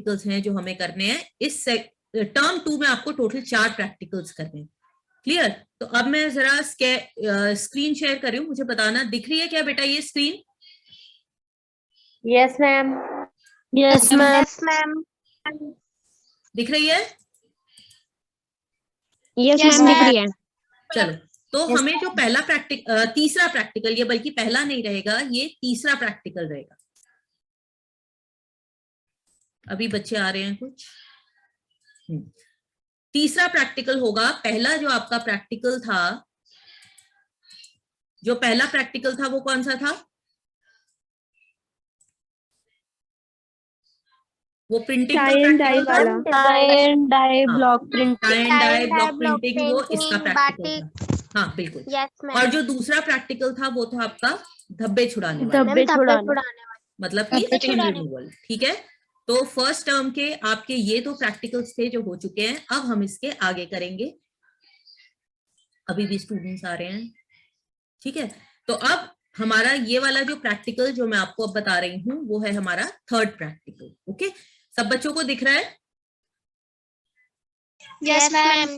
Practicals हैं जो हमें करने हैं। इस टर्म 2 में आपको टोटल 4 प्रैक्टिकल्स करने हैं। क्लियर? तो अब मैं जरा स्क्रीन शेयर कर रही हूँ, मुझे बताना दिख रही है क्या बेटा ये screen? Yes ma'am. Yes ma'am. Yes ma'am. दिख रही है? यस मैम दिख रही है। चलो, तो हमें जो पहला तीसरा प्रैक्टिकल, ये बल्कि पहला नहीं रहेगा, ये तीसरा प्रैक्टिकल रहेगा। अभी बच्चे आ रहे हैं कुछ। तीसरा प्रैक्टिकल होगा, पहला जो आपका प्रैक्टिकल था, जो पहला प्रैक्टिकल था वो कौन सा था? वो प्रिंटिंग का प्रैक्टिकल था। Tie and dye block printing. Tie and dye block printing, वो इसका प्रैक्टिकल था। हाँ बिल्कुल। और जो दूसरा प्रैक्टिकल था वो था आपका धब्बे छुड़ाने वाला, धब्बे छुड़ाने, मतलब कि स्किन रिमूवल। ठीक है, तो फर्स्ट टर्म के आपके ये दो प्रैक्टिकल्स थे जो हो चुके हैं। अब हम इसके आगे करेंगे। अभी भी स्टूडेंट्स आ रहे हैं। ठीक है, तो अब हमारा ये वाला जो प्रैक्टिकल जो मैं आपको अब बता रही हूँ वो है हमारा थर्ड प्रैक्टिकल। ओके, सब बच्चों को दिख रहा है? Yes ma'am.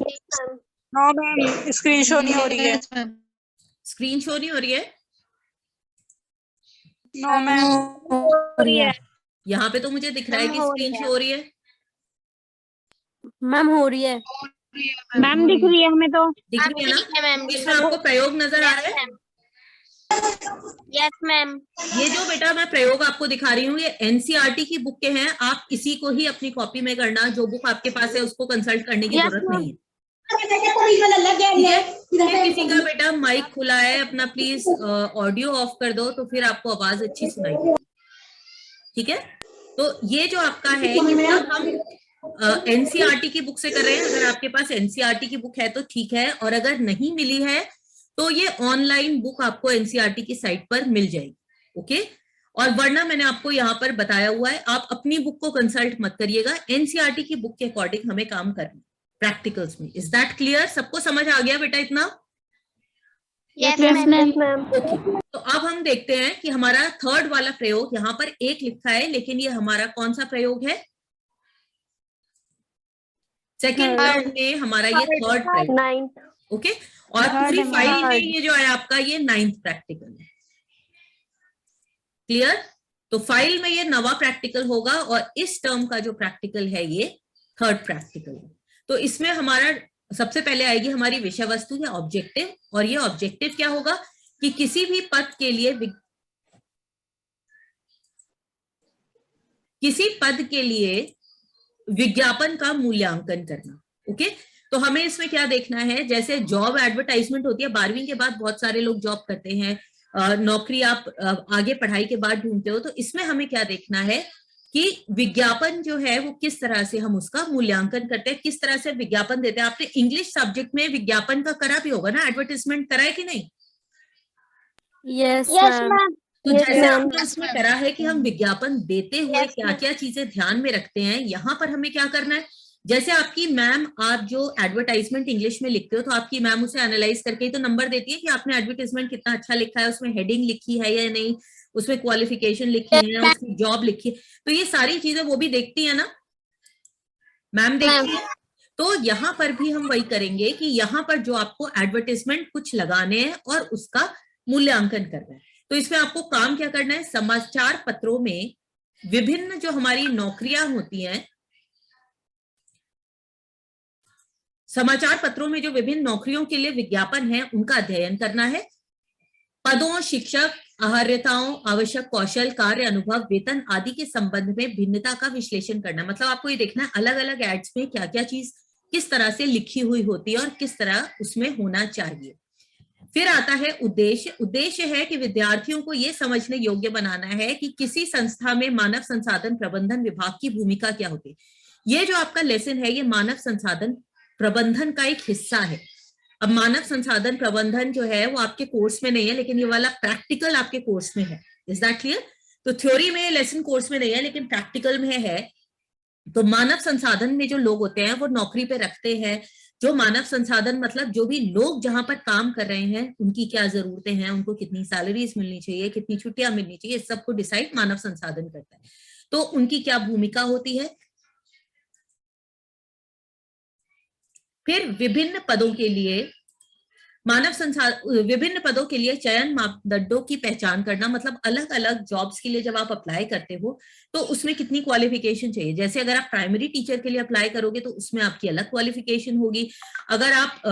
No ma'am, screen show नहीं हो रही है। स्क्रीन शो नहीं हो रही है? नो मैम, हो रही है यहाँ पे तो मुझे दिख रहा है कि स्क्रीन शो हो रही है। मैम, हो रही है मैम, दिख रही है हमें तो। दिख रही है ना? इसमें आपको प्रयोग नजर आ रहा है? Yes ma'am. ये जो बेटा मैं प्रयोग आपको दिखा रही हूँ ये एनसीईआरटी की बुक के हैं। आप इसी को ही अपनी कॉपी में करना, जो बुक आपके पास है उसको कंसल्ट करने की जरूरत नहीं है। किसी का बेटा माइक खुला है अपना, प्लीज ऑडियो ऑफ कर दो तो फिर आपको आवाज अच्छी सुनाई देगी। ठीक है, तो ये जो आपका है ये हम एनसीईआरटी की बुक से कर रहे हैं। अगर आपके पास एनसीईआरटी की बुक है तो ठीक है, और अगर नहीं मिली है तो ये ऑनलाइन बुक आपको एनसीईआरटी की साइट पर मिल जाएगी। ओके, और वरना मैंने आपको यहाँ पर बताया हुआ है, आप अपनी बुक को कंसल्ट मत करिएगा, एनसीईआरटी की बुक के अकॉर्डिंग हमें काम करना प्रैक्टिकल्स में। Is that clear? सबको समझ आ गया बेटा इतना? Yes ma'am. ओके, तो अब हम देखते हैं कि हमारा थर्ड वाला प्रयोग, यहाँ पर एक लिखा है लेकिन ये हमारा कौन सा प्रयोग है? सेकेंड टर्म में हमारा ये थर्ड प्रयोग। 9th। ओके, और पूरी फाइल में ये जो है आपका ये 9th प्रैक्टिकल है। क्लियर? तो फाइल में ये 9वां प्रैक्टिकल होगा और इस टर्म का जो प्रैक्टिकल है ये थर्ड प्रैक्टिकल है। तो इसमें हमारा सबसे पहले आएगी हमारी विषय वस्तु या ऑब्जेक्टिव, और ये ऑब्जेक्टिव क्या होगा कि किसी भी पद के लिए विज्ञापन का मूल्यांकन करना। ओके, तो हमें इसमें क्या देखना है, जैसे जॉब एडवर्टाइजमेंट होती है, 12वीं के बाद बहुत सारे लोग जॉब करते हैं, नौकरी आप आगे पढ़ाई के बाद ढूंढते हो, तो इसमें हमें क्या देखना है कि विज्ञापन जो है वो किस तरह से हम उसका मूल्यांकन करते हैं, किस तरह से विज्ञापन देते हैं। आपने इंग्लिश सब्जेक्ट में विज्ञापन का करा भी होगा ना, एडवर्टाइजमेंट करा है कि नहीं? Yes ma'am. तो जैसे हमने उसमें करा है कि हम विज्ञापन देते हुए क्या क्या चीजें ध्यान में रखते हैं, यहाँ पर हमें क्या करना है। जैसे आपकी मैम, आप जो एडवर्टाइजमेंट इंग्लिश में लिखते हो तो आपकी मैम उसे एनालाइज करके ही तो नंबर देती है कि आपने एडवर्टाइजमेंट कितना अच्छा लिखा है, उसमें हेडिंग लिखी है या नहीं, उसमें क्वालिफिकेशन लिखी है, उसकी जॉब लिखी है, तो ये सारी चीजें वो भी देखती है ना, मैम देखती है। तो यहाँ पर भी हम वही करेंगे कि यहाँ पर जो आपको एडवर्टाइजमेंट कुछ लगाने हैं और उसका मूल्यांकन करना है। तो इसमें आपको काम क्या करना है, समाचार पत्रों में विभिन्न जो हमारी नौकरियां होती हैं, समाचार पत्रों में जो विभिन्न नौकरियों के लिए विज्ञापन है उनका अध्ययन करना है। पदों, शिक्षक, अर्हताओं, आवश्यक कौशल, कार्य अनुभव, वेतन आदि के संबंध में भिन्नता का विश्लेषण करना। मतलब आपको ये देखना है अलग अलग एड्स में क्या क्या चीज किस तरह से लिखी हुई होती है और किस तरह उसमें होना चाहिए। फिर आता है उद्देश्य। उद्देश्य है कि विद्यार्थियों को यह समझने योग्य बनाना है कि किसी संस्था में मानव संसाधन प्रबंधन विभाग की भूमिका क्या होती है। ये जो आपका लेसन है ये मानव संसाधन प्रबंधन का एक हिस्सा है। अब मानव संसाधन प्रबंधन जो है वो आपके कोर्स में नहीं है, लेकिन ये वाला प्रैक्टिकल आपके कोर्स में है। Is that clear? तो थ्योरी में लेसन कोर्स में नहीं है लेकिन प्रैक्टिकल में है। तो मानव संसाधन में जो लोग होते हैं वो नौकरी पे रखते हैं, जो मानव संसाधन मतलब जो भी लोग जहां पर काम कर रहे हैं उनकी क्या जरूरतें हैं, उनको कितनी सैलरीज मिलनी चाहिए, कितनी छुट्टियां मिलनी चाहिए, सबको डिसाइड मानव संसाधन करता है। तो उनकी क्या भूमिका होती है, फिर विभिन्न पदों के लिए विभिन्न पदों के लिए चयन मापदंडों की पहचान करना, मतलब अलग अलग जॉब्स के लिए जब आप अप्लाई करते हो तो उसमें कितनी क्वालिफिकेशन चाहिए। जैसे अगर आप प्राइमरी टीचर के लिए अप्लाई करोगे तो उसमें आपकी अलग क्वालिफिकेशन होगी, अगर आप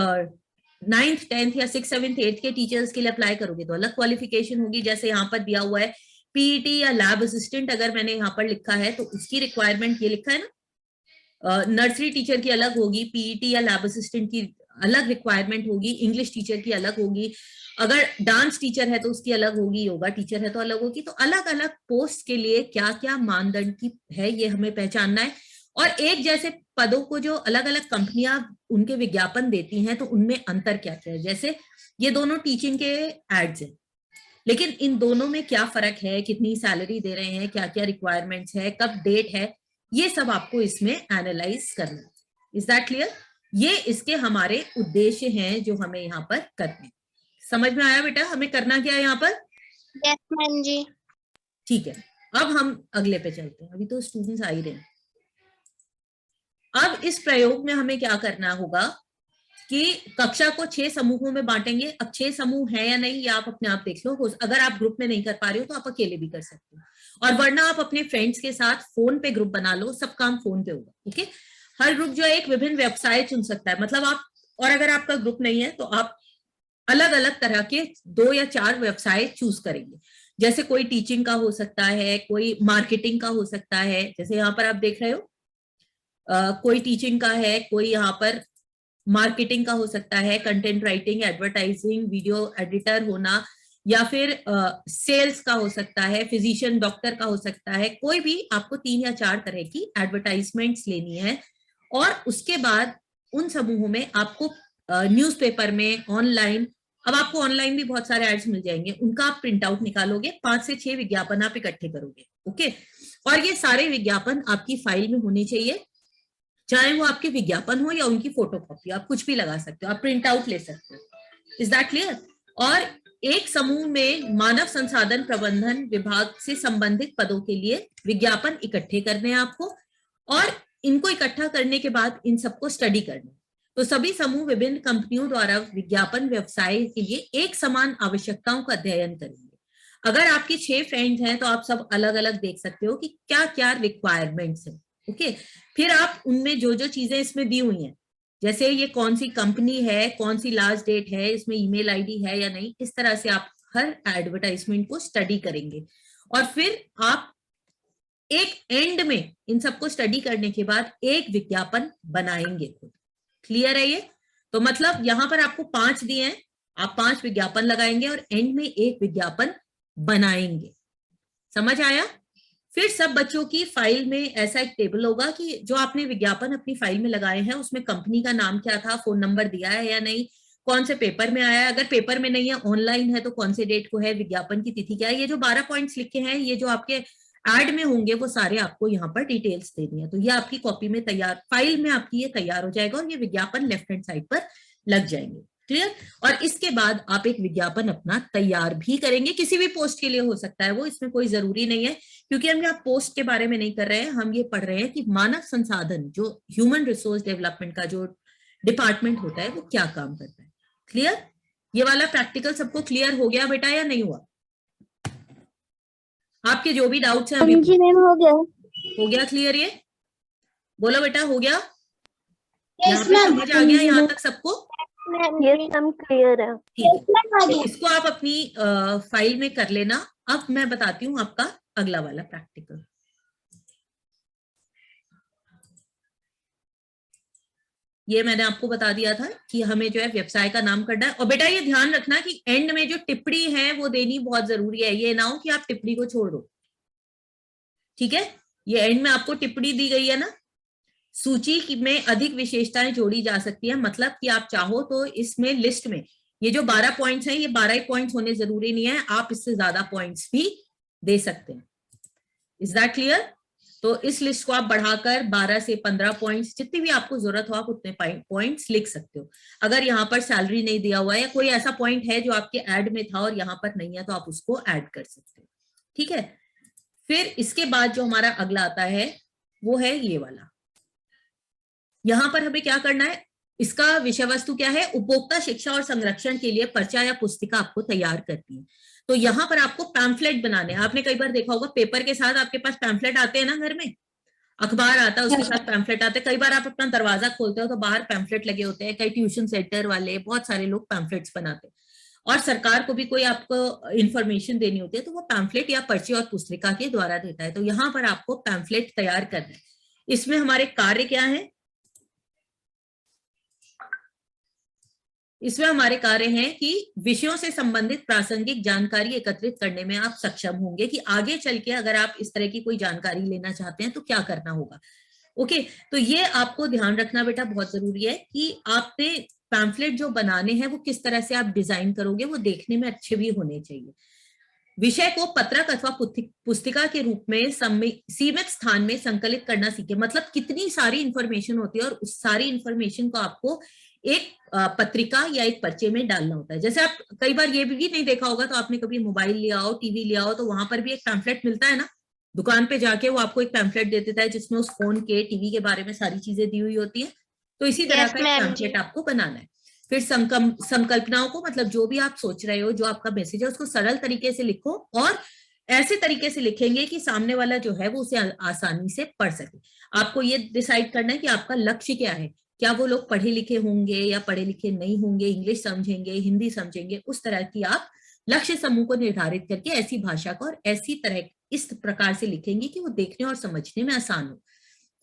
9th 10th या 6th 7th 8th के टीचर्स के लिए अप्लाई करोगे तो अलग क्वालिफिकेशन होगी। जैसे यहाँ पर दिया हुआ है पीईटी या लैब असिस्टेंट, अगर मैंने यहाँ पर लिखा है तो उसकी रिक्वायरमेंट ये लिखा है ना, नर्सरी टीचर की अलग होगी, पीईटी या लैब असिस्टेंट की अलग रिक्वायरमेंट होगी, इंग्लिश टीचर की अलग होगी, अगर डांस टीचर है तो उसकी अलग होगी, योगा टीचर है तो अलग होगी। तो अलग अलग पोस्ट के लिए क्या क्या मानदंड की है ये हमें पहचानना है। और एक जैसे पदों को जो अलग अलग कंपनियां उनके विज्ञापन देती हैं तो उनमें अंतर क्या क्या है। जैसे ये दोनों टीचिंग के एड्स हैं, लेकिन इन दोनों में क्या फर्क है, कितनी सैलरी दे रहे हैं, क्या क्या रिक्वायरमेंट्स है, कब डेट है, ये सब आपको इसमें एनालाइज करना है। Is that clear? ये इसके हमारे उद्देश्य हैं जो हमें यहाँ पर करने। समझ में आया बेटा हमें करना क्या है यहाँ पर? यस मैम जी। ठीक है, अब हम अगले पे चलते हैं, अभी तो स्टूडेंट्स आ ही रहे हैं। अब इस प्रयोग में हमें क्या करना होगा कि कक्षा को 6 समूहों में बांटेंगे। अब 6 समूह है या नहीं ये आप अपने आप देख लो, अगर आप ग्रुप में नहीं कर पा रहे हो तो आप अकेले भी कर सकते हो, और वरना आप अपने फ्रेंड्स के साथ फोन पे ग्रुप बना लो, सब काम फोन पे होगा। ओके, हर ग्रुप जो है एक विभिन्न व्यवसाय चुन सकता है, मतलब आप, और अगर आपका ग्रुप नहीं है तो आप अलग अलग तरह के 2 या 4 व्यवसाय चूज करेंगे। जैसे कोई टीचिंग का हो सकता है, कोई मार्केटिंग का हो सकता है, जैसे यहाँ पर आप देख रहे हो कोई टीचिंग का है, कोई यहाँ पर मार्केटिंग का हो सकता है, content writing, advertising, video editor होना, या फिर सेल्स का हो सकता है, फिजिशियन डॉक्टर का हो सकता है। कोई भी आपको 3 या 4 तरह की एडवर्टाइजमेंट्स लेनी है, और उसके बाद उन समूहों में आपको न्यूज़पेपर में, ऑनलाइन, अब आपको ऑनलाइन भी बहुत सारे एड्स मिल जाएंगे, उनका आप प्रिंट आउट निकालोगे, 5 से 6 विज्ञापन आप इकट्ठे करोगे। ओके, और ये सारे विज्ञापन आपकी फाइल में होने चाहिए, चाहे वो आपके विज्ञापन हो या उनकी फोटोकॉपी, आप कुछ भी लगा सकते हो, आप प्रिंट आउट ले सकते हो। Is that clear? और एक समूह में मानव संसाधन प्रबंधन विभाग से संबंधित पदों के लिए विज्ञापन इकट्ठे करने हैं आपको, और इनको इकट्ठा करने के बाद इन सबको स्टडी करना। तो सभी समूह विभिन्न कंपनियों द्वारा विज्ञापन व्यवसाय के लिए एक समान आवश्यकताओं का अध्ययन करेंगे। अगर आपके 6 फ्रेंड्स हैं तो आप सब अलग अलग देख सकते हो कि क्या क्या रिक्वायरमेंट्स है। ओके, फिर आप उनमें जो जो चीजें इसमें दी हुई हैं, जैसे ये कौन सी कंपनी है, कौन सी लास्ट डेट है, इसमें ईमेल आईडी है या नहीं, इस तरह से आप हर एडवर्टाइजमेंट को स्टडी करेंगे। और फिर आप एक एंड में इन सबको स्टडी करने के बाद एक विज्ञापन बनाएंगे खुद। क्लियर है ये? तो मतलब यहां पर आपको 5 दिए हैं, आप 5 विज्ञापन लगाएंगे और एंड में एक विज्ञापन बनाएंगे। समझ आया? फिर सब बच्चों की फाइल में ऐसा एक टेबल होगा कि जो आपने विज्ञापन अपनी फाइल में लगाए हैं उसमें कंपनी का नाम क्या था, फोन नंबर दिया है या नहीं, कौन से पेपर में आया है, अगर पेपर में नहीं है ऑनलाइन है तो कौन से डेट को है, विज्ञापन की तिथि क्या है। ये जो 12 पॉइंट्स लिखे हैं ये जो आपके एड में होंगे वो सारे आपको यहाँ पर डिटेल्स देनी है। तो ये आपकी कॉपी में तैयार, फाइल में आपकी ये तैयार हो जाएगा और ये विज्ञापन लेफ्ट हैंड साइड पर लग जाएंगे। क्लियर? और इसके बाद आप एक विज्ञापन अपना तैयार भी करेंगे, किसी भी पोस्ट के लिए हो सकता है वो, इसमें कोई जरूरी नहीं है, क्योंकि हम यहाँ पोस्ट के बारे में नहीं कर रहे हैं, हम ये पढ़ रहे हैं कि मानव संसाधन, जो ह्यूमन रिसोर्स डेवलपमेंट का जो डिपार्टमेंट होता है वो क्या काम करता है। क्लियर? ये वाला प्रैक्टिकल सबको क्लियर हो गया बेटा या नहीं हुआ? आपके जो भी डाउट्स हैं अभी हो गया। हो गया क्लियर? ये बोलो बेटा, हो गया? यहाँ यस पे मैम। समझ आ गया यहाँ तक सबको? यस मैम, क्लियर है। ठीक है, तो इसको आप अपनी फाइल में कर लेना। अब मैं बताती हूँ आपका अगला वाला प्रैक्टिकल। ये मैंने आपको बता दिया था कि हमें जो है व्यवसाय का नाम करना है, और बेटा ये ध्यान रखना कि एंड में जो टिप्पणी है वो देनी बहुत जरूरी है, ये ना हो कि आप टिप्पणी को छोड़ दो। ठीक है, ये एंड में आपको टिप्पणी दी गई है ना, सूची में अधिक विशेषताएं जोड़ी जा सकती है, मतलब कि आप चाहो तो इसमें लिस्ट में ये जो 12 पॉइंट्स हैं ये 12 ही पॉइंट्स होने जरूरी नहीं है, आप इससे ज्यादा पॉइंट्स भी दे सकते हैं। Is that clear? तो इस लिस्ट को आप बढ़ाकर 12 से 15 पॉइंट्स, जितनी भी आपको जरूरत हो आप उतने पॉइंट्स लिख सकते हो। अगर यहाँ पर सैलरी नहीं दिया हुआ है या कोई ऐसा पॉइंट है जो आपके ऐड में था और यहाँ पर नहीं है तो आप उसको ऐड कर सकते हो। ठीक है, फिर इसके बाद जो हमारा अगला आता है वो है ये वाला। यहां पर हमें क्या करना है, इसका विषय वस्तु क्या है? उपभोक्ता शिक्षा और संरक्षण के लिए पर्चा या पुस्तिका आपको तैयार करनी है। तो यहाँ पर आपको पैम्फलेट बनाने हैं। आपने कई बार देखा होगा पेपर के साथ आपके पास पैम्फलेट आते हैं ना, घर में अखबार आता है उसके साथ पैम्फलेट आते हैं। कई बार आप अपना दरवाजा खोलते हो तो बाहर पैम्फलेट लगे होते हैं। कई ट्यूशन सेंटर वाले, बहुत सारे लोग पैम्फलेट्स बनाते हैं। और सरकार को भी कोई आपको इंफॉर्मेशन देनी होती है तो वो पैम्फलेट या पर्ची और पुस्तिका के द्वारा देता है। तो यहाँ पर आपको पैम्फलेट तैयार करना है। इसमें हमारे कार्य क्या है? इसमें हमारे कार्य हैं कि विषयों से संबंधित प्रासंगिक जानकारी एकत्रित करने में आप सक्षम होंगे कि आगे चल के अगर आप इस तरह की कोई जानकारी लेना चाहते हैं तो क्या करना होगा। ओके, तो ये आपको ध्यान रखना बेटा बहुत जरूरी है कि आपने पैम्फलेट जो बनाने हैं वो किस तरह से आप डिजाइन करोगे, वो देखने में अच्छे भी होने चाहिए। विषय को पत्रक अथवा पुस्तिका के रूप में सीमित स्थान में संकलित करना सीखे। मतलब कितनी सारी इंफॉर्मेशन होती है और उस सारी इंफॉर्मेशन को आपको एक पत्रिका या एक पर्चे में डालना होता है। जैसे आप कई बार ये भी नहीं देखा होगा तो आपने कभी मोबाइल लिया हो, टीवी लिया हो, तो वहां पर भी एक पैम्फलेट मिलता है ना, दुकान पे जाके वो आपको एक पैम्फलेट दे देता है जिसमें उस फोन के, टीवी के बारे में सारी चीजें दी हुई होती है। तो इसी तरह का एक पैम्फलेट आपको बनाना है। फिर संकल्पनाओं को, मतलब जो भी आप सोच रहे हो, जो आपका मैसेज है, उसको सरल तरीके से लिखो और ऐसे तरीके से लिखेंगे कि सामने वाला जो है वो उसे आसानी से पढ़ सके। आपको ये डिसाइड करना है कि आपका लक्ष्य क्या है। क्या वो लोग पढ़े लिखे होंगे या पढ़े लिखे नहीं होंगे, इंग्लिश समझेंगे, हिंदी समझेंगे, उस तरह की आप लक्ष्य समूह को निर्धारित करके ऐसी भाषा को और ऐसी तरह इस प्रकार से लिखेंगे कि वो देखने और समझने में आसान हो।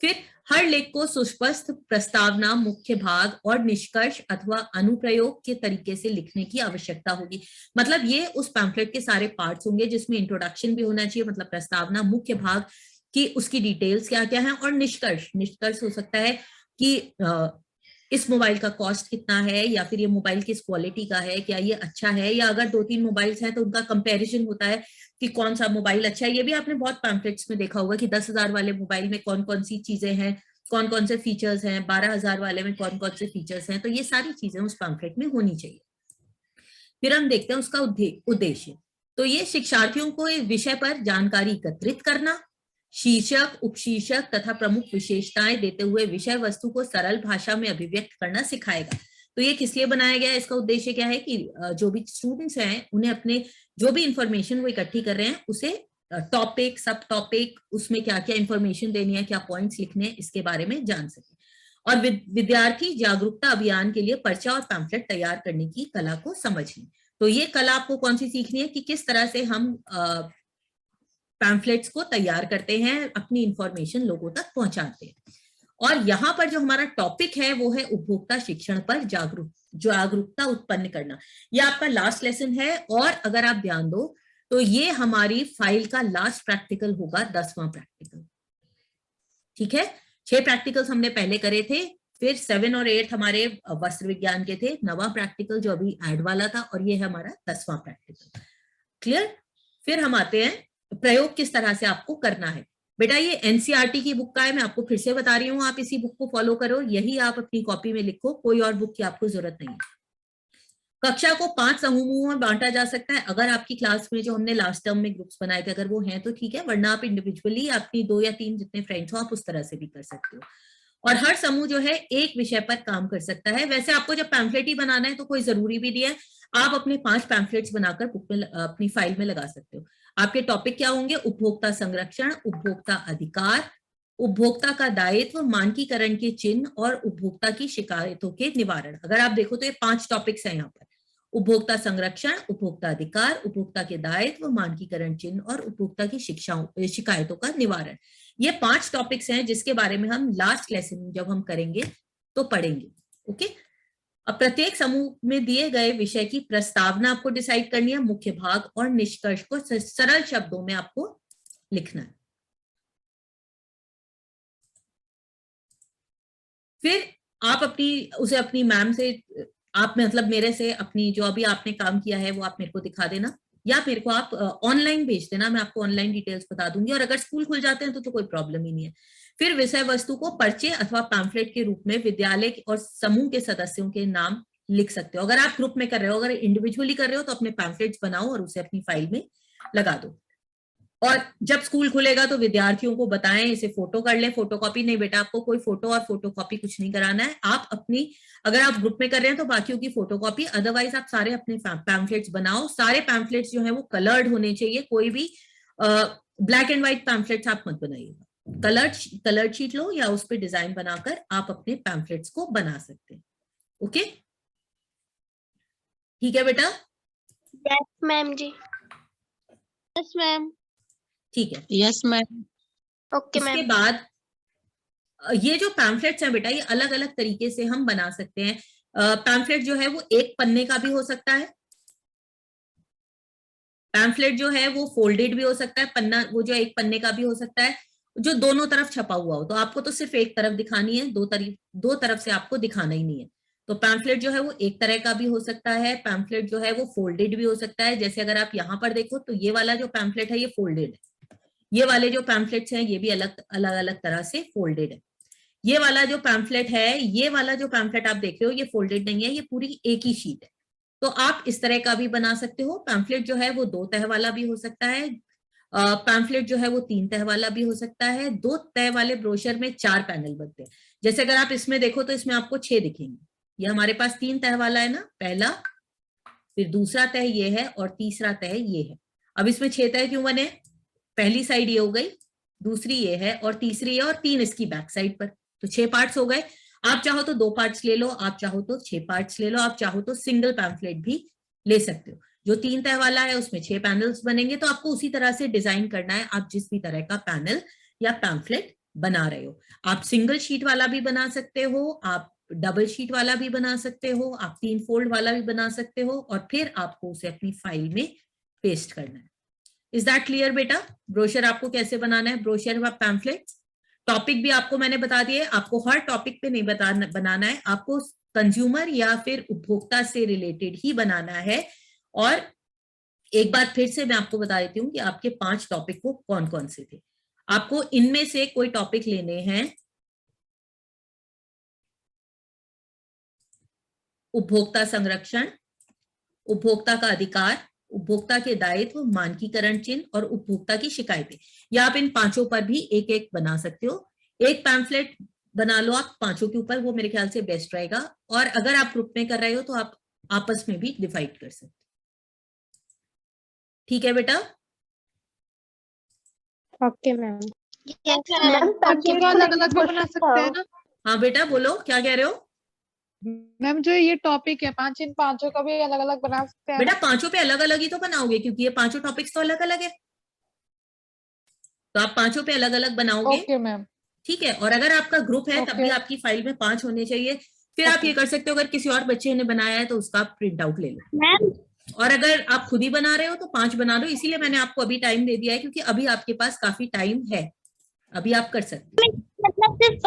फिर हर लेख को सुस्पष्ट प्रस्तावना, मुख्य भाग और निष्कर्ष अथवा अनुप्रयोग के तरीके से लिखने की आवश्यकता होगी। मतलब ये उस पैम्फलेट के सारे पार्ट्स होंगे जिसमें इंट्रोडक्शन भी होना चाहिए, मतलब प्रस्तावना, मुख्य भाग की उसकी डिटेल्स क्या क्या है, और निष्कर्ष हो सकता है कि इस मोबाइल का कॉस्ट कितना है, या फिर ये मोबाइल किस क्वालिटी का है, क्या ये अच्छा है, या अगर 2-3 मोबाइल्स हैं तो उनका कंपैरिजन होता है कि कौन सा मोबाइल अच्छा है। ये भी आपने बहुत पैम्फलेट्स में देखा होगा कि 10,000 वाले मोबाइल में कौन कौन सी चीजें हैं, कौन कौन से फीचर्स हैं, 12,000 वाले में कौन कौन से फीचर्स हैं। तो ये सारी चीजें उस पैम्फलेट में होनी चाहिए। फिर हम देखते हैं उसका उद्देश्य। तो ये शिक्षार्थियों को इस विषय पर जानकारी एकत्रित करना, शीर्षक, उपशीर्षक तथा प्रमुख विशेषताएं देते हुए विषय वस्तु को सरल भाषा में अभिव्यक्त करना सिखाएगा। तो ये किस लिए बनाया गया है? इसका उद्देश्य क्या है कि जो भी स्टूडेंट्स हैं उन्हें अपने जो भी इंफॉर्मेशन वो इकट्ठी कर रहे हैं उसे टॉपिक, सब टॉपिक, उसमें क्या क्या इंफॉर्मेशन देनी है, क्या पॉइंट्स लिखने हैं, इसके बारे में जान सके। और विद्यार्थी जागरूकता अभियान के लिए पर्चा और पैम्फलेट तैयार करने की कला को समझ लें। तो ये कला आपको कौन सी सीखनी है कि किस तरह से हम पैम्फलेट्स को तैयार करते हैं, अपनी इंफॉर्मेशन लोगों तक पहुंचाते हैं। और यहाँ पर जो हमारा टॉपिक है वो है उपभोक्ता शिक्षण पर जागरूकता उत्पन्न करना। ये आपका लास्ट लेसन है और अगर आप ध्यान दो तो ये हमारी फाइल का लास्ट प्रैक्टिकल होगा, 10वां प्रैक्टिकल। ठीक है, 6 प्रैक्टिकल्स हमने पहले करे थे, फिर 7 और 8 हमारे वस्त्र विज्ञान के थे, 9वां प्रैक्टिकल जो अभी ऐड वाला था, और ये है हमारा 10वां प्रैक्टिकल। क्लियर? फिर हम आते हैं प्रयोग किस तरह से आपको करना है। बेटा ये एनसीईआरटी की बुक का है, मैं आपको फिर से बता रही हूँ, आप इसी बुक को फॉलो करो, यही आप अपनी कॉपी में लिखो, कोई और बुक की आपको जरूरत नहीं है। कक्षा को 5 समूहों में बांटा जा सकता है। अगर आपकी क्लास में जो हमने लास्ट टर्म में ग्रुप्स बनाए थे अगर वो हैं तो ठीक है, वरना आप इंडिविजुअली अपनी 2 या 3 जितने फ्रेंड्स हो आप उस तरह से भी कर सकते हो। और हर समूह जो है एक विषय पर काम कर सकता है। वैसे आपको जब पैम्फलेट ही बनाना है तो कोई जरूरी भी नहीं है, आप अपने 5 पैम्फलेट्स बनाकर बुक में अपनी फाइल में लगा सकते हो। आपके टॉपिक क्या होंगे? उपभोक्ता संरक्षण, उपभोक्ता अधिकार, उपभोक्ता का दायित्व, मानकीकरण के चिन्ह और उपभोक्ता की शिकायतों के निवारण। अगर आप देखो तो ये 5 टॉपिक्स हैं यहाँ पर, उपभोक्ता संरक्षण, उपभोक्ता अधिकार, उपभोक्ता के दायित्व, मानकीकरण चिन्ह और उपभोक्ता की शिकायतों का निवारण। ये 5 टॉपिक्स हैं जिसके बारे में हम लास्ट लेसन जब हम करेंगे तो पढ़ेंगे। ओके, अब प्रत्येक समूह में दिए गए विषय की प्रस्तावना आपको डिसाइड करनी है, मुख्य भाग और निष्कर्ष को सरल शब्दों में आपको लिखना है। फिर आप उसे अपनी मैम से, आप मतलब मेरे से अपनी जो अभी आपने काम किया है वो आप मेरे को दिखा देना, या मेरे को आप ऑनलाइन भेज देना, मैं आपको ऑनलाइन डिटेल्स बता दूंगी। और अगर स्कूल खुल जाते हैं तो कोई प्रॉब्लम ही नहीं है। फिर विषय वस्तु को पर्चे अथवा पैम्फलेट के रूप में विद्यालय और समूह के सदस्यों के नाम लिख सकते हो। अगर आप ग्रुप में कर रहे हो, अगर इंडिविजुअली कर रहे हो तो अपने पैम्फलेट्स बनाओ और उसे अपनी फाइल में लगा दो। और जब स्कूल खुलेगा तो विद्यार्थियों को बताएं, इसे फोटो कर लें, फोटोकॉपी नहीं बेटा, आपको कोई फोटो और फोटोकॉपी कुछ नहीं कराना है। आप अपनी, अगर आप ग्रुप में कर रहे हैं तो बाकियों की फोटोकॉपी, अदरवाइज आप सारे अपने पैम्फलेट्स बनाओ। सारे पैम्फलेट्स जो है वो कलर्ड होने चाहिए, कोई भी ब्लैक एंड व्हाइट पैम्फलेट्स आप मत बनाइएगा। कलर्ड शीट लो या उस पर डिजाइन बनाकर आप अपने पैम्फलेट्स को बना सकते हैं। ओके, ठीक है बेटा? यस मैम जी। Yes ma'am. ठीक है, यस मैम। ओके इसके मैम। बाद ये जो पैम्फलेट्स हैं बेटा, ये अलग अलग तरीके से हम बना सकते हैं। पैम्फलेट जो है वो एक पन्ने का भी हो सकता है, पैम्फलेट जो है वो फोल्डेड भी हो सकता है, पन्ना वो जो एक पन्ने का भी हो सकता है, जो दोनों तरफ छपा हुआ हो। तो आपको तो सिर्फ एक तरफ दिखानी है, दो तरफ से आपको दिखाना ही नहीं है। तो पैम्फलेट जो है वो एक तरह का भी हो सकता है, पैम्फलेट जो है वो फोल्डेड भी हो सकता है। जैसे अगर आप यहाँ पर देखो तो ये वाला जो पैम्फलेट है ये फोल्डेड है, ये वाले जो पैम्फलेट्स हैं ये भी अलग अलग तरह से फोल्डेड है। ये वाला जो पैम्फलेट है, ये वाला जो पैम्फलेट आप देख रहे हो ये फोल्डेड नहीं है, ये पूरी एक ही शीट है। तो आप इस तरह का भी बना सकते हो। पैम्फलेट जो है वो 2 तह वाला भी हो सकता है, पैम्फलेट जो है वो 3 तह वाला भी हो सकता है। 2 तह वाले ब्रोशर में 4 पैनल बनते हैं। जैसे अगर आप इसमें देखो तो इसमें आपको 6 दिखेंगे। ये हमारे पास 3 तह वाला है ना, पहला, फिर दूसरा तह ये है और तीसरा तह ये है। अब इसमें 6 तह क्यों बने? पहली साइड ये हो गई, दूसरी ये है और तीसरी है, और 3 इसकी बैक साइड पर, तो 6 पार्ट्स हो गए। आप चाहो तो 2 पार्ट्स ले लो, आप चाहो तो 6 पार्ट्स ले लो, आप चाहो तो सिंगल पैम्फलेट भी ले सकते हो। जो 3 तह वाला है उसमें 6 पैनल्स बनेंगे। तो आपको उसी तरह से डिजाइन करना है, आप जिस भी तरह का पैनल या पैम्फलेट बना रहे हो। आप सिंगल शीट वाला भी बना सकते हो, आप डबल शीट वाला भी बना सकते हो, आप 3 फोल्ड वाला भी बना सकते हो, और फिर आपको उसे अपनी फाइल में पेस्ट करना है। इज दैट क्लियर बेटा? ब्रोशर आपको कैसे बनाना है, ब्रोशर व पैम्फलेट। टॉपिक भी आपको मैंने बता दिए, आपको हर टॉपिक पे नहीं बनाना है, आपको कंज्यूमर या फिर उपभोक्ता से रिलेटेड ही बनाना है। और एक बार फिर से मैं आपको बता देती हूँ कि आपके 5 टॉपिक को कौन कौन से थे। आपको इनमें से कोई टॉपिक लेने हैं, उपभोक्ता संरक्षण, उपभोक्ता का अधिकार, उपभोक्ता के दायित्व, मानकीकरण चिन्ह और उपभोक्ता की शिकायतें। या आप इन 5 पर भी एक एक बना सकते हो। एक पैम्फलेट बना लो आप 5 के ऊपर, वो मेरे ख्याल से बेस्ट रहेगा। और अगर आप ग्रुप में कर रहे हो तो आप आपस में भी डिवाइड कर सकते हो। ठीक है बेटा? Okay ma'am. Yes ma'am ma'am. Pamphlet को अलग अलग भी बना सकते हैं ना हाँ बेटा बोलो, क्या कह रहे हो? मैम? जो ये टॉपिक है 5 इन 5 का भी अलग अलग बना सकते हैं बेटा ना? 5 पे अलग अलग ही तो बनाओगे, क्योंकि ये 5 टॉपिक्स तो अलग अलग है, तो आप 5 पे अलग अलग बनाओगे। Okay ma'am. ठीक है, और अगर आपका ग्रुप है तब भी Okay. आपकी फाइल में 5 होने चाहिए। फिर आप ये कर सकते हो, अगर किसी और बच्चे ने बनाया है तो उसका प्रिंट आउट ले लो। मैम और अगर आप खुद ही बना रहे हो तो 5 बना लो। इसीलिए मैंने आपको अभी टाइम दे दिया है, क्योंकि अभी आपके पास काफी टाइम है, अभी आप कर सकते हैं। मतलब सिर्फ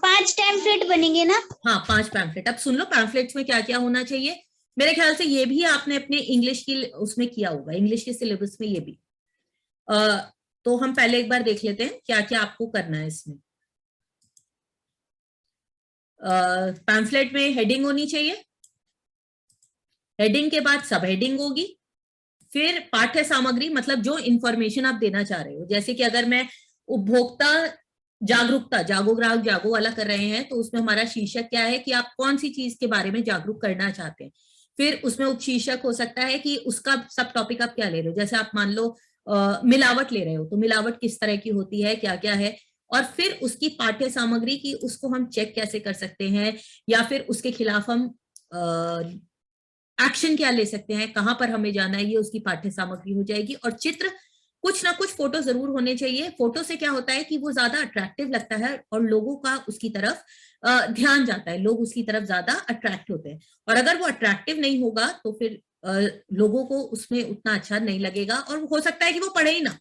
5 टेम्पलेट बनेंगे ना? हाँ 5 पैम्फलेट। अब सुन लो पैम्फलेट्स में क्या क्या होना चाहिए। मेरे ख्याल से ये भी आपने अपने इंग्लिश की उसमें किया होगा, इंग्लिश के सिलेबस में ये भी। तो हम पहले एक बार देख लेते हैं क्या क्या आपको करना है इसमें। पैम्फलेट में हेडिंग होनी चाहिए, हेडिंग के बाद सब हेडिंग होगी, फिर पाठ्य सामग्री, मतलब जो इंफॉर्मेशन आप देना चाह रहे हो। जैसे कि अगर मैं उपभोक्ता जागरूकता, जागो ग्राहक जागो वाला कर रहे हैं, तो उसमें हमारा शीर्षक क्या है कि आप कौन सी चीज के बारे में जागरूक करना चाहते हैं। फिर उसमें उपशीर्षक हो सकता है कि उसका सब टॉपिक आप क्या ले रहे हो। जैसे आप मान लो मिलावट ले रहे हो, तो मिलावट किस तरह की होती है, क्या क्या है। और फिर उसकी पाठ्य सामग्री की, उसको हम चेक कैसे कर सकते हैं, या फिर उसके खिलाफ हम एक्शन क्या ले सकते हैं, कहां पर हमें जाना है, ये उसकी पाठ्य सामग्री हो जाएगी। और चित्र, कुछ ना कुछ फोटो जरूर होने चाहिए। फोटो से क्या होता है कि वो ज्यादा अट्रैक्टिव लगता है और लोगों का उसकी तरफ ध्यान जाता है, लोग उसकी तरफ ज्यादा अट्रैक्ट होते हैं। और अगर वो अट्रैक्टिव नहीं होगा तो फिर लोगों को उसमें उतना अच्छा नहीं लगेगा, और हो सकता है कि वो पढ़े ही ना।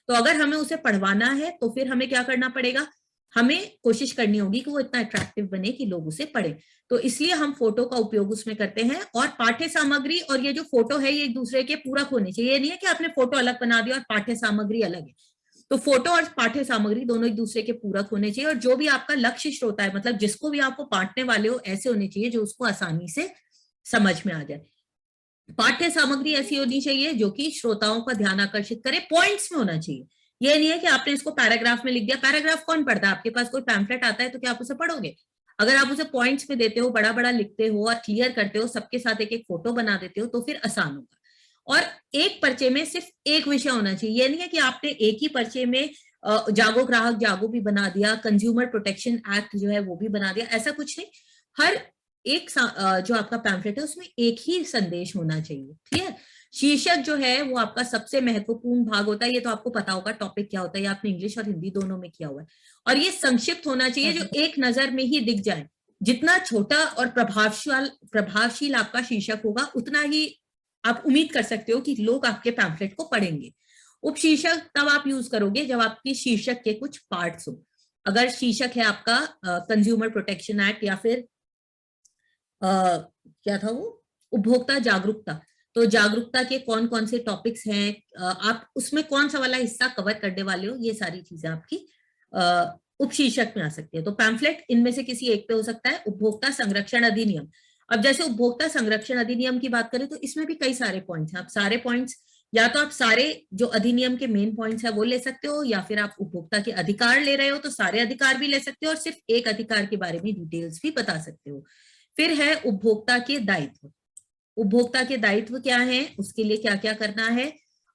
तो अगर हमें उसे पढ़वाना है तो फिर हमें क्या करना पड़ेगा, हमें कोशिश करनी होगी कि वो इतना अट्रैक्टिव बने कि लोग उसे पढ़ें। तो इसलिए हम फोटो का उपयोग उसमें करते हैं। और पाठ्य सामग्री और ये जो फोटो है ये एक दूसरे के पूरक होने चाहिए। ये नहीं है कि आपने फोटो अलग बना दिया और पाठ्य सामग्री अलग है। तो फोटो और पाठ्य सामग्री दोनों एक दूसरे के पूरक होने चाहिए। और जो भी आपका लक्ष्य श्रोता है, मतलब जिसको भी आपको बांटने वाले हो, ऐसे होने चाहिए जो उसको आसानी से समझ में आ जाए। पाठ्य सामग्री ऐसी होनी चाहिए जो कि श्रोताओं का ध्यान आकर्षित करे, पॉइंट्स में होना चाहिए। ये नहीं है कि आपने इसको पैराग्राफ में लिख दिया। पैराग्राफ कौन पढ़ता है? आपके पास कोई पैम्फलेट आता है तो क्या आप उसे पढ़ोगे? अगर आप उसे पॉइंट्स में देते हो, बड़ा बड़ा लिखते हो और क्लियर करते हो, सबके साथ एक एक फोटो बना देते हो, तो फिर आसान होगा। और एक पर्चे में सिर्फ एक विषय होना चाहिए। ये नहीं है कि आपने एक ही पर्चे में जागो ग्राहक जागो भी बना दिया, कंज्यूमर प्रोटेक्शन एक्ट जो है वो भी बना दिया, ऐसा कुछ नहीं। हर एक जो आपका पैम्फलेट है उसमें एक ही संदेश होना चाहिए। क्लियर? शीर्षक जो है वो आपका सबसे महत्वपूर्ण भाग होता है। ये तो आपको पता होगा टॉपिक क्या होता है, ये आपने इंग्लिश और हिंदी दोनों में किया हुआ है। और ये संक्षिप्त होना चाहिए, जो एक नजर में ही दिख जाए। जितना छोटा और प्रभावशील आपका शीर्षक होगा, उतना ही आप उम्मीद कर सकते हो कि लोग आपके पैम्फलेट को पढ़ेंगे। उपशीर्षक तब आप यूज करोगे जब आपकी शीर्षक के कुछ पार्ट्स हो। अगर शीर्षक है आपका कंज्यूमर प्रोटेक्शन एक्ट या फिर क्या था वो, उपभोक्ता जागरूकता, तो जागरूकता के कौन कौन से टॉपिक्स हैं, आप उसमें कौन सा वाला हिस्सा कवर करने वाले हो, ये सारी चीजें आपकी उपशीर्षक में आ सकती है। तो पैम्फलेट इनमें से किसी एक पे हो सकता है। उपभोक्ता संरक्षण अधिनियम, अब जैसे उपभोक्ता संरक्षण अधिनियम की बात करें तो इसमें भी कई सारे पॉइंट्स हैं। आप सारे पॉइंट्स, या तो आप सारे जो अधिनियम के मेन पॉइंट्स है वो ले सकते हो, या फिर आप उपभोक्ता के अधिकार ले रहे हो तो सारे अधिकार भी ले सकते हो, और सिर्फ एक अधिकार के बारे में डिटेल्स भी बता सकते हो। फिर है उपभोक्ता के दायित्व। उपभोक्ता के दायित्व क्या है, उसके लिए क्या क्या करना है,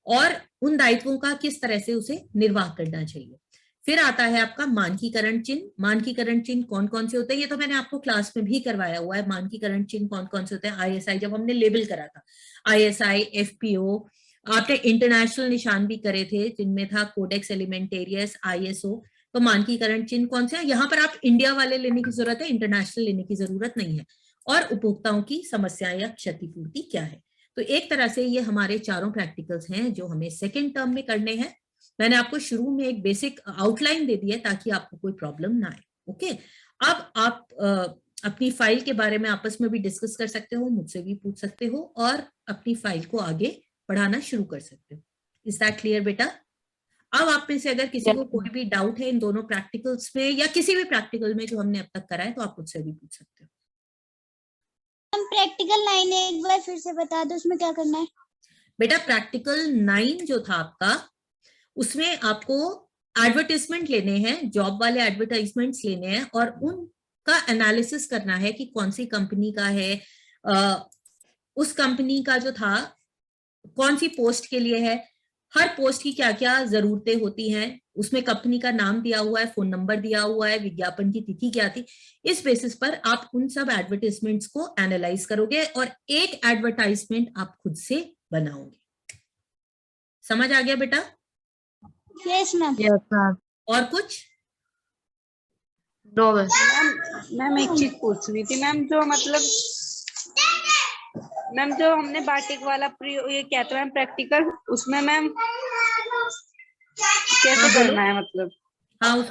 और उन दायित्वों का किस तरह से उसे निर्वाह करना चाहिए। फिर आता है आपका मानकीकरण चिन्ह। मानकीकरण चिन्ह कौन कौन से होते हैं, ये तो मैंने आपको क्लास में भी करवाया हुआ है। मानकीकरण चिन्ह कौन कौन से होते हैं, ISI जब हमने लेबल करा था, ISI, FPO, आपने इंटरनेशनल निशान भी करे थे जिनमें था कोडेक्स एलिमेंटेरियस, ISO। तो मानकीकरण चिन्ह कौन से हैं, यहाँ पर आप इंडिया वाले लेने की जरूरत है, इंटरनेशनल लेने की जरूरत नहीं है। और उपभोक्ताओं की समस्याएं या क्षतिपूर्ति क्या है। तो एक तरह से ये हमारे चारों प्रैक्टिकल्स हैं जो हमें सेकेंड टर्म में करने हैं। मैंने आपको शुरू में एक बेसिक आउटलाइन दे दी है ताकि आपको कोई प्रॉब्लम ना आए। ओके, अब आप अपनी फाइल के बारे में आपस में भी डिस्कस कर सकते हो, मुझसे भी पूछ सकते हो, और अपनी फाइल को आगे बढ़ाना शुरू कर सकते हो। इज दैट क्लियर बेटा? अब आप में से अगर किसी को कोई भी डाउट है इन दोनों प्रैक्टिकल्स में या किसी भी प्रैक्टिकल में जो हमने अब तक करा है, तो आप मुझसे भी पूछ सकते हो। हम प्रैक्टिकल 9 एक बार फिर से बता दो, उसमें क्या करना है? बेटा प्रैक्टिकल 9 जो था आपका, उसमें आपको एडवर्टाइजमेंट लेने हैं, जॉब वाले एडवर्टाइजमेंट्स लेने हैं, और उनका एनालिसिस करना है कि कौन सी कंपनी का है, उस कंपनी का जो था कौन सी पोस्ट के लिए है, हर पोस्ट की क्या क्या जरूरतें होती हैं, उसमें कंपनी का नाम दिया हुआ है, फोन नंबर दिया हुआ है, विज्ञापन की तिथि क्या थी। इस बेसिस पर आप उन सब एडवर्टाइजमेंट्स को एनालाइज करोगे और एक एडवर्टाइजमेंट आप खुद से बनाओगे। समझ आ गया बेटा? Yes ma'am. और कुछ? मैम एक चीज पूछ रही थी मैम, जो मतलब मैम जो हमने बाटिक वाला ये क्या था मैम प्रैक्टिकल, उसमें मैम कैसे करना है मतलब? हाँ,